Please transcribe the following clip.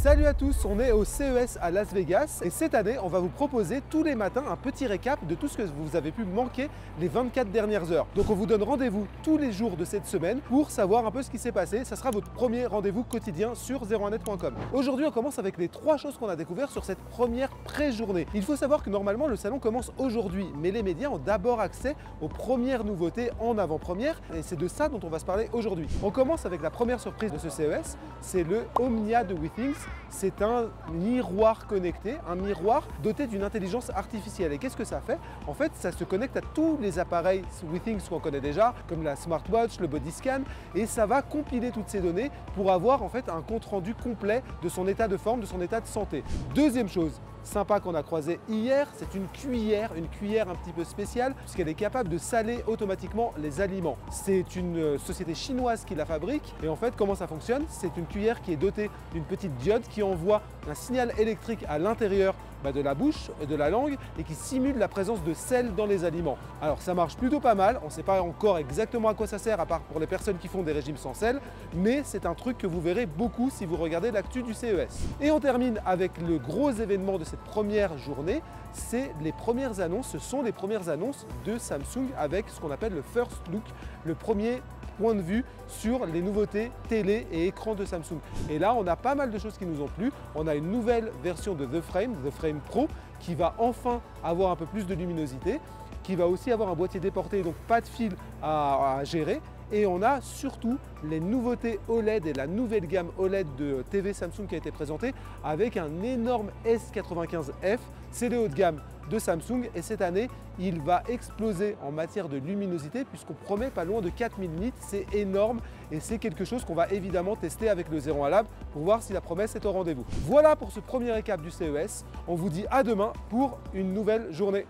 Salut à tous, on est au CES à Las Vegas et cette année on va vous proposer tous les matins un petit récap de tout ce que vous avez pu manquer les 24 dernières heures. Donc on vous donne rendez-vous tous les jours de cette semaine pour savoir un peu ce qui s'est passé. Ça sera votre premier rendez-vous quotidien sur 01net.com. Aujourd'hui on commence avec les 3 choses qu'on a découvertes sur cette première pré-journée. Il faut savoir que normalement le salon commence aujourd'hui, mais les médias ont d'abord accès aux premières nouveautés en avant-première et c'est de ça dont on va se parler aujourd'hui. On commence avec la première surprise de ce CES, c'est le Omnia de WeThings. C'est un miroir connecté, un miroir doté d'une intelligence artificielle. Et qu'est-ce que ça fait? En fait, ça se connecte à tous les appareils WeThings qu'on connaît déjà, comme la smartwatch, le body scan, et ça va compiler toutes ces données pour avoir en fait un compte rendu complet de son état de forme, de son état de santé. Deuxième chose sympa qu'on a croisé hier, c'est une cuillère un petit peu spéciale puisqu'elle est capable de saler automatiquement les aliments. C'est une société chinoise qui la fabrique et en fait comment ça fonctionne? C'est une cuillère qui est dotée d'une petite diode qui envoie un signal électrique à l'intérieur de la bouche et de la langue et qui simule la présence de sel dans les aliments. Alors ça marche plutôt pas mal, on ne sait pas encore exactement à quoi ça sert à part pour les personnes qui font des régimes sans sel, mais c'est un truc que vous verrez beaucoup si vous regardez l'actu du CES. Et on termine avec le gros événement de cette première journée, c'est les premières annonces, ce sont les premières annonces de Samsung avec ce qu'on appelle le First Look, le premier point de vue sur les nouveautés télé et écran de Samsung. Et là, on a pas mal de choses qui nous ont plu. On a une nouvelle version de The Frame Pro, qui va enfin avoir un peu plus de luminosité, qui va aussi avoir un boîtier déporté, donc pas de fil à gérer. Et on a surtout les nouveautés OLED et la nouvelle gamme OLED de TV Samsung qui a été présentée avec un énorme S95F. C'est le haut de gamme de Samsung et cette année, il va exploser en matière de luminosité puisqu'on promet pas loin de 4000 nits. C'est énorme et c'est quelque chose qu'on va évidemment tester avec le 01 Lab pour voir si la promesse est au rendez-vous. Voilà pour ce premier récap du CES. On vous dit à demain pour une nouvelle journée.